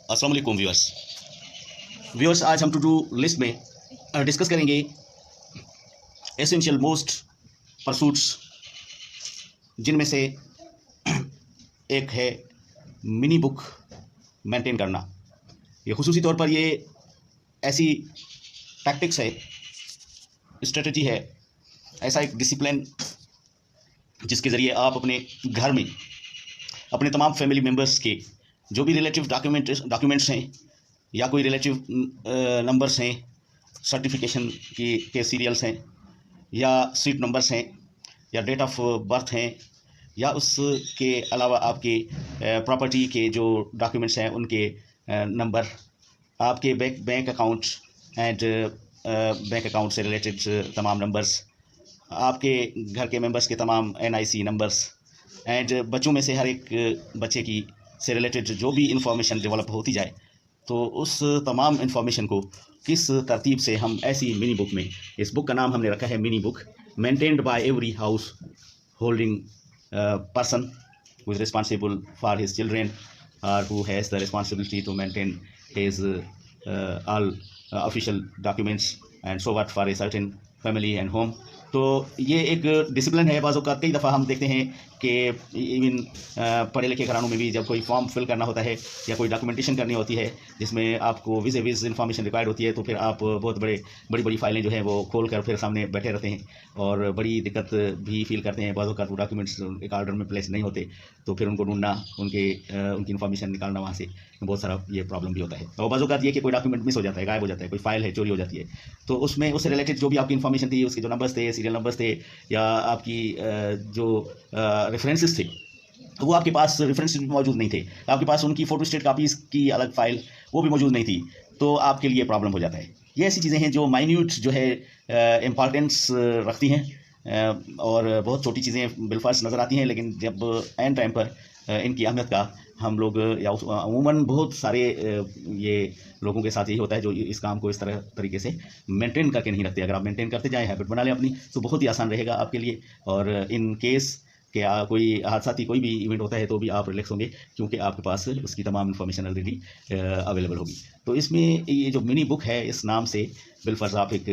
अस्सलाम वालेकुम व्यूअर्स आज हम टू डू लिस्ट में डिस्कस करेंगे एसेंशियल मोस्ट परसूट्स, जिनमें से एक है मिनी बुक मेंटेन करना। ये खुसूसी तौर पर ये ऐसी टैक्टिक्स है, स्ट्रेटजी है, ऐसा एक डिसिप्लिन जिसके ज़रिए आप अपने घर में अपने तमाम फैमिली मेम्बर्स के जो भी रिलेटिव डॉक्यूमेंट्स हैं या कोई रिलेटिव नंबर्स हैं, सर्टिफिकेशन के सीरियल्स हैं या सीट नंबर्स हैं या डेट ऑफ बर्थ हैं या उसके अलावा आपके प्रॉपर्टी के जो डॉक्यूमेंट्स हैं उनके नंबर, आपके bank account and bank account से रिलेटेड तमाम नंबर्स, आपके घर के मेंबर्स के तमाम NIC नंबर्स एंड बच्चों में से हर एक बच्चे की से रिलेटेड जो भी इंफॉर्मेशन डेवलप होती जाए, तो उस तमाम इंफॉर्मेशन को किस तरतीब से हम ऐसी मिनी बुक में, इस बुक का नाम हमने रखा है mini book, maintained by every house holding person who is responsible for his children और who has the responsibility to maintain his all official documents and so what for a certain family and home. तो ये एक discipline है। बाज़ औक़ात कई दफ़ा हम देखते हैं कि इवन पढ़े लिखे घरानों में भी जब कोई फॉर्म फिल करना होता है या कोई डॉक्यूमेंटेशन करनी होती है जिसमें आपको विज़ इन्फॉर्मेशन रिक्वायर्ड होती है, तो फिर आप बहुत बड़ी फाइलें जो हैं वो खोल कर फिर सामने बैठे रहते हैं और बड़ी दिक्कत भी फील करते हैं। बाज़ औक़ात वो डॉक्यूमेंट्स एक ऑर्डर में प्लेस नहीं होते, तो फिर उनको ढूंढना, उनकी इन्फॉर्मेशन निकालना वहाँ से बहुत सारा ये प्रॉब्लम भी होता है। और बाज़ औक़ात ये कि कोई डॉक्यूमेंट मिस हो जाता है, गायब हो जाता है, कोई फाइल है चोरी हो जाती है, तो उसमें उससे रिलेटेड जो भी आपकी इन्फॉर्मेशन थी, उसके जो नंबर्स थे, सीरियल नंबर्स थे या आपकी जो रेफरेंसेस थे, तो वो आपके पास रेफरेंसेस भी मौजूद नहीं थे, आपके पास उनकी फ़ोटोस्टेट कापीज़ की अलग फ़ाइल वो भी मौजूद नहीं थी, तो आपके लिए प्रॉब्लम हो जाता है। ये ऐसी चीज़ें हैं जो माइन्यूट जो है इम्पॉर्टेंस रखती हैं और बहुत छोटी चीज़ें बिलफर्ज नज़र आती हैं, लेकिन जब एंड टाइम पर इनकी अहमियत का हम लोग या अमूमन बहुत सारे ये लोगों के साथ यही होता है जो इस काम को इस तरीके से मेंटेन करके नहीं रखते। अगर आप मेंटेन करते जाएँ, हैबिट बना लें अपनी, तो बहुत ही आसान रहेगा आपके लिए। और इन केस कि कोई हादसाती कोई भी इवेंट होता है तो भी आप रिलैक्स होंगे, क्योंकि आपके पास उसकी तमाम इन्फॉर्मेशन ऑलरेडी अवेलेबल होगी। तो इसमें ये जो मिनी बुक है, इस नाम से बिलफर्ज आप एक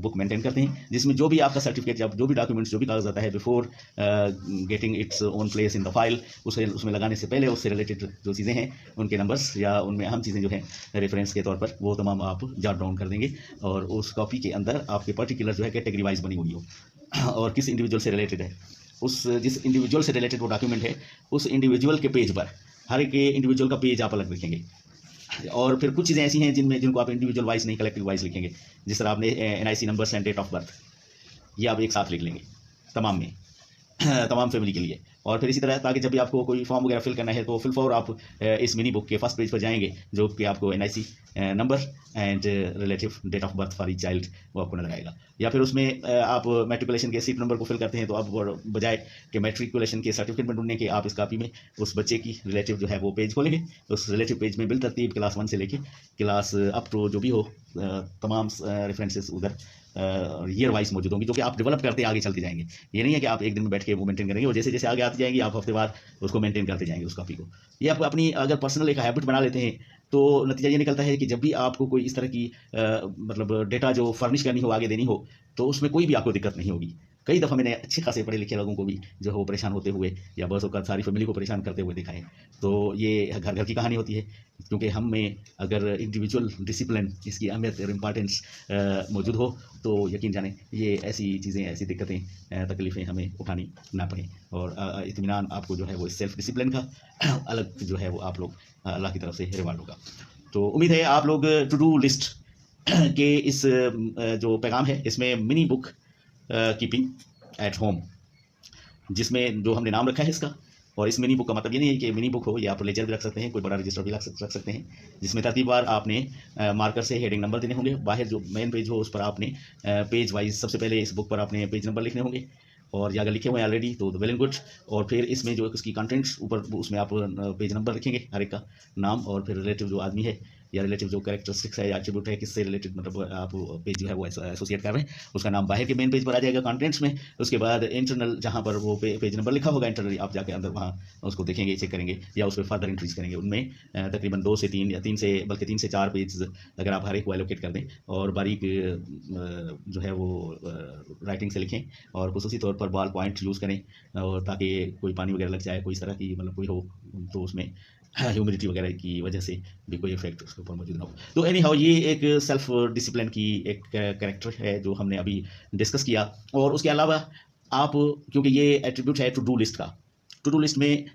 बुक मेंटेन करते हैं जिसमें जो भी आपका सर्टिफिकेट, जब जो भी डॉक्यूमेंट्स, जो भी कागज आता है, before getting its own place in the file, उसे उसमें लगाने से पहले उससे रिलेटेड जो चीज़ें हैं, उनके नंबर्स या उनमें अहम चीज़ें जो हैं रेफरेंस के तौर पर, वो तमाम आप जॉट डाउन कर देंगे और उस कॉपी के अंदर आपके पर्टिकुलर जो है कैटेगरी वाइज बनी हुई हो और किस इंडिविजुअल से रिलेटेड है, उस जिस इंडिविजुअल से रिलेटेड वो डॉक्यूमेंट है, उस इंडिविजुअल के पेज पर हर एक इंडिविजुअल का पेज आप अलग लिखेंगे। और फिर कुछ चीज़ें ऐसी हैं जिनको आप इंडिविजुअल वाइज नहीं, कलेक्टिव वाइज लिखेंगे। जिस तरह आपने NIC numbers and date of birth, ये आप एक साथ लिख लेंगे तमाम में तमाम फैमिली के लिए। और फिर इसी तरह, ताकि जब भी आपको कोई फॉर्म वगैरह फिल करना है तो फिल फॉर आप इस मिनी बुक के फर्स्ट पेज पर जाएंगे, जो कि आपको NIC number and relative date of birth for each child वो आपको नजर आएगा। या फिर उसमें आप मैट्रिकुलेशन के सीट नंबर को फिल करते हैं, तो आप बजाय कि मैट्रिकुलेशन के सर्टिफिकेट में ढूंढने के, आप इस कॉपी में उस बच्चे की रिलेटिव जो है वो पेज खोलेंगे। उस रिलेटिव पेज में बिलतरतीब क्लास 1 से लेके क्लास अप टू जो भी हो तमाम रेफरेंसेस उधर ईयर वाइज मौजूद होंगी, जो कि आप डेवलप करते आगे चलते जाएंगे। ये नहीं है कि आप एक दिन में बैठ के वो मेंटेन करेंगे और जैसे जैसे आगे आती जाएंगी आप हफ्ते बाद उसको मेंटेन करते जाएंगे उस कॉपी को। ये आप अपनी अगर पर्सनल एक हैबिट बना लेते हैं, तो नतीजा ये निकलता है कि जब भी आपको कोई इस तरह की मतलब डेटा जो फर्निश करनी हो, आगे देनी हो, तो उसमें कोई भी आपको दिक्कत नहीं होगी। कई दफ़ा मैंने अच्छे खासे पढ़े लिखे लोगों को भी जो है वो परेशान होते हुए या बस होकर सारी फैमिली को परेशान करते हुए देखा है। तो ये घर घर की कहानी होती है, क्योंकि हम में अगर इंडिविजुअल डिसिप्लिन, इसकी अहमियत और इम्पॉर्टेंस मौजूद हो, तो यकीन जाने ये ऐसी चीज़ें, ऐसी दिक्कतें, तकलीफ़ें हमें उठानी ना पड़े और इत्मीनान आपको जो है वो सेल्फ डिसिप्लिन का अलग जो है वो आप लोग अल्लाह की तरफ से रिवार्ड होगा। तो उम्मीद है आप लोग टू डू लिस्ट के इस जो पैगाम है, इसमें mini book keeping at home, जिसमें जो हमने नाम रखा है इसका, और इस मिनी बुक का मतलब ये नहीं है कि मिनी बुक हो, या आप लेजर भी रख सकते हैं, कोई बड़ा रजिस्टर भी रख सकते हैं, जिसमें तरतीबवार आपने मार्कर से हेडिंग नंबर देने होंगे। बाहर जो मेन पेज हो उस पर आपने पेज वाइज सबसे पहले इस बुक पर आपने पेज नंबर लिखने होंगे, और या अगर लिखे हुए हैं ऑलरेडी तो वेल एंड गुड। और फिर इसमें जो उसकी कंटेंट्स ऊपर, उसमें आप पेज नंबर लिखेंगे, हर एक का नाम और फिर रिलेटिव जो आदमी है या रिलेटिव जो कैरेक्टरिस्टिक्स है या एट्रीब्यूट है, किससे रिलेटेड मतलब आप पेज जो है वो एसोसिएट कर रहे हैं, उसका नाम बाहर के मेन पेज पर आ जाएगा कंटेंट्स में। उसके बाद इंटरनल जहाँ पर वो पेज नंबर लिखा होगा इंटरनल, आप जाके अंदर वहाँ उसको देखेंगे, चेक करेंगे या उस पर फर्दर इंक्रीज करेंगे। उनमें तकरीबन 2 से 3 या 3 से बल्कि 3 से 4 पेज अगर आप हर एक को एलोकेट कर दें और बारीक जो है वो राइटिंग से लिखें और खसूसी तौर पर बॉल पॉइंट यूज़ करें, और ताकि कोई पानी वगैरह लग जाए, कोई इस तरह की मतलब कोई हो तो उसमें ह्यूमिडिटी वगैरह की वजह से भी कोई इफेक्ट उसके ऊपर मौजूद ना हो। तो एनी हाउ ये एक सेल्फ डिसिप्लिन की एक कैरेक्टर है जो हमने अभी डिस्कस किया। और उसके अलावा आप, क्योंकि ये एट्रीब्यूट है टू डू लिस्ट का, टू डू लिस्ट में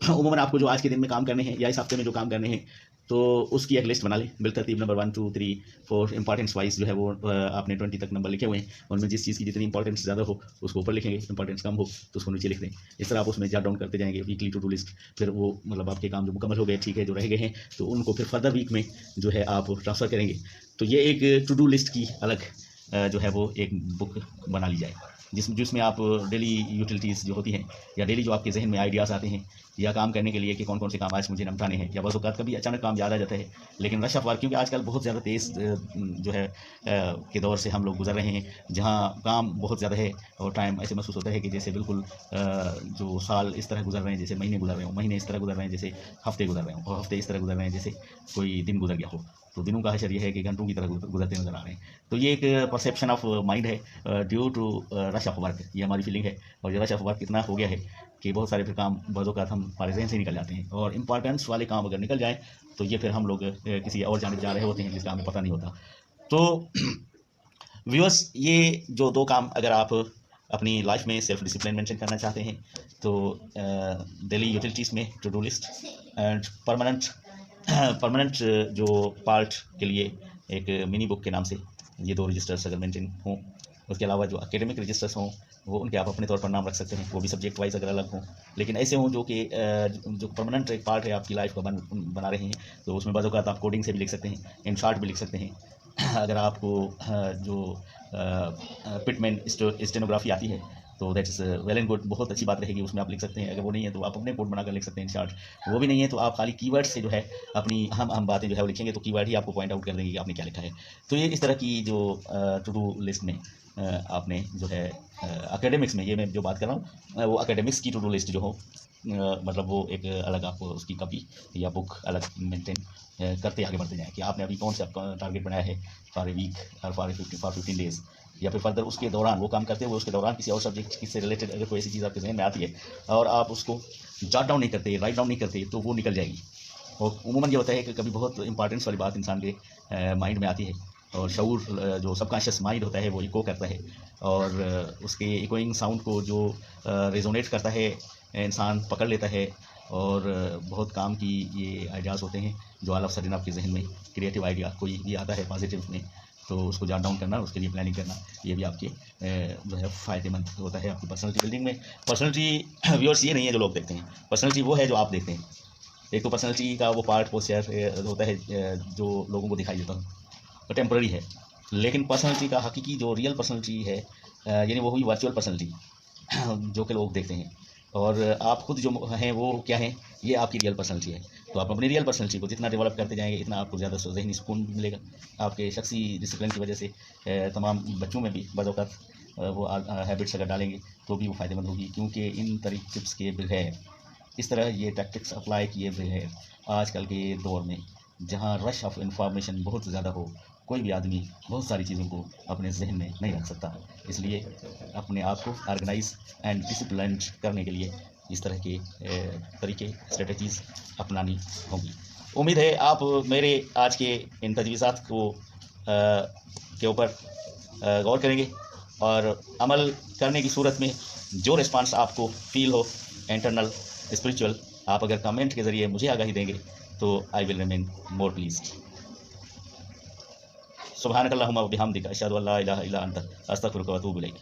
उमूमन आपको जो आज के दिन में काम करने हैं या इस हफ्ते में जो काम करने हैं तो उसकी एक लिस्ट बना लें बिलतरतीब, नंबर 1 2 3 4 इंपॉर्टेंस वाइज जो है वो आपने 20 तक नंबर लिखे हुए हैं, उनमें जिस चीज़ की जितनी इंपॉर्टेंस ज़्यादा हो उसको ऊपर लिखेंगे, इंपॉर्टेंस कम हो तो उसको नीचे लिख दें। इस तरह आप उसमें जॉट डाउन करते जाएंगे वीकली टू डू लिस्ट। फिर वो मतलब आपके काम जो मुकम्मल हो गए, ठीक है, जो रह गए हैं तो उनको फिर फर्दर वीक में जो है आप ट्रांसफ़र करेंगे। तो ये एक टू डू लिस्ट की अलग जो है वो एक बुक बना ली जाए जिसमें आप डेली यूटिलिटीज़ जो होती हैं या डेली जो आपके जहन में आइडियाज़ आते हैं या काम करने के लिए कि कौन कौन से काम आज मुझे निपटाने हैं, या बस औक़ात कभी अचानक काम याद आ जाता है। लेकिन रश ऑफ वर्क, क्योंकि आजकल बहुत ज़्यादा तेज़ जो है के दौर से हम लोग गुजर रहे हैं जहाँ काम बहुत ज़्यादा है और टाइम ऐसे महसूस होता है कि जैसे बिल्कुल जो साल इस तरह गुजर रहे हैं जैसे महीने गुजर रहे हों, महीने इस तरह गुजर रहे हैं जैसे हफ्ते गुजर रहे हों, और हफ्ते इस तरह गुजर रहे हैं जैसे कोई दिन गुजर गया हो। तो दिनों का हशर ये है कि घंटों की तरह गुजरते नजर आ रहे हैं। तो ये एक परसेप्शन ऑफ माइंड है due to rush of work, ये हमारी फीलिंग है। और ये रश ऑफ वर्क इतना हो गया है कि बहुत सारे फिर काम बाज़ हम हमारे जहन से निकल जाते हैं, और इंपॉर्टेंस वाले काम अगर निकल जाएँ तो ये फिर हम लोग किसी और जानिब जा रहे होते हैं जिसका हमें पता नहीं होता। तो व्यूअर्स, ये जो 2 काम अगर आप अपनी लाइफ में सेल्फ डिसिप्लिन मेंटेन करना चाहते हैं तो डेली यूटिलिटीज़ में to do list and permanent जो पार्ट के लिए एक मिनी बुक के नाम से ये 2 रजिस्टर्स अगर मेंटेन हों। उसके अलावा जो एकेडमिक रजिस्टर्स हों वो उनके आप अपने तौर पर नाम रख सकते हैं, वो भी सब्जेक्ट वाइज अगर अलग हों, लेकिन ऐसे हों जो कि जो परमानेंट एक पार्ट है आपकी लाइफ का बना रहे हैं। तो उसमें बाज़ औक़ात आप कोडिंग से भी लिख सकते हैं, इन शॉर्ट भी लिख सकते हैं। अगर आपको जो पिटमैन स्टेनोग्राफी आती है तो that is well and good, बहुत अच्छी बात रहेगी, उसमें आप लिख सकते हैं। अगर वो नहीं है तो आप अपने कोड बनाकर लिख सकते हैं इन शॉर्ट। वो भी नहीं है तो आप खाली कीवर्ड से जो है अपनी अहम बातें जो है वो लिखेंगे तो कीवर्ड ही आपको पॉइंट आउट कर देंगे कि आपने क्या लिखा है। तो ये इस तरह की जो टू डू लिस्ट में आपने जो है एकेडमिक्स में, ये मैं जो बात कर रहा हूँ वो एकेडमिक्स की टू डू लिस्ट जो हो मतलब वो एक अलग आपको उसकी कॉपी या बुक अलग मेंटेन करते आगे बढ़ते जाएँ कि आपने अभी कौन सा आपका टारगेट बनाया है फॉर ए वीक और फॉर 15 डेज़, या फिर फर्दर उसके दौरान वो काम करते हुए उसके दौरान किसी और सब्जेक्ट से रिलेटेड अगर कोई ऐसी चीज़ आपके जहन में आती है और आप उसको जॉट डाउन नहीं करते, राइट डाउन नहीं करते तो वो निकल जाएगी। और उमूमन ये होता है कि कभी बहुत इंपॉर्टेंस वाली बात इंसान के माइंड में आती है और शऊर जो सबकॉन्शियस माइंड होता है वो इको करता है, और उसके इकोइंग साउंड को जो रेजोनेट करता है इंसान पकड़ लेता है, और बहुत काम की ये आइडियाज़ होते हैं जो ऑल ऑफ सडन आपके जहन में क्रिएटिव आइडिया कोई भी आता है पॉजिटिव में, तो उसको जॉट डाउन करना, उसके लिए प्लानिंग करना, ये भी आपके जो है फ़ायदेमंद होता है आपकी पर्सनैलिटी बिल्डिंग में। पर्सनैलिटी व्यूअर्स ये नहीं है जो लोग देखते हैं, पर्सनैलिटी वो है जो आप देखते हैं। एक तो पर्सनैलिटी का वो पार्ट वो शेयर होता है जो लोगों को दिखाई देता है, वो टेम्पररी है, लेकिन पर्सनैलिटी का हकीकी जो रियल पर्सनैलिटी है यानी वो हुई वर्चुअल पर्सनैलिटी जो कि लोग देखते हैं, और आप खुद जो हैं वो क्या हैं, ये आपकी रियल पर्सनैलिटी है। तो आप अपनी रियल पर्सनैलिटी को जितना डेवलप करते जाएंगे इतना आपको ज़्यादा ज़हनी सुकून भी मिलेगा। आपके शख्सी डिसिप्लिन की वजह से तमाम बच्चों में भी बाज़ औक़ात वो हैबिट्स अगर डालेंगे तो भी वो फ़ायदेमंद होगी, क्योंकि इन टिप्स के बगैर, इस तरह ये टैक्टिक्स अप्लाई किए बगैर आजकल के दौर में जहाँ रश ऑफ इंफॉर्मेशन बहुत ज़्यादा हो, कोई भी आदमी बहुत सारी चीज़ों को अपने जहन में नहीं रख सकता। इसलिए अपने आप को ऑर्गेनाइज एंड डिसिप्लिन करने के लिए इस तरह के तरीके स्ट्रेटजीज़ अपनानी होंगी। उम्मीद है आप मेरे आज के इन तजवीज़ात को के ऊपर गौर करेंगे और अमल करने की सूरत में जो रिस्पांस आपको फील हो इंटरनल स्पिरिचुअल, आप अगर कमेंट के ज़रिए मुझे आगाही देंगे तो I will remain more pleased. सुब्हानकल्लाहुम्मा व बिहम्दिका अशहदु अल्ला इलाहा इल्ला अंता अस्तगफिरुका व अतूबु इलैक।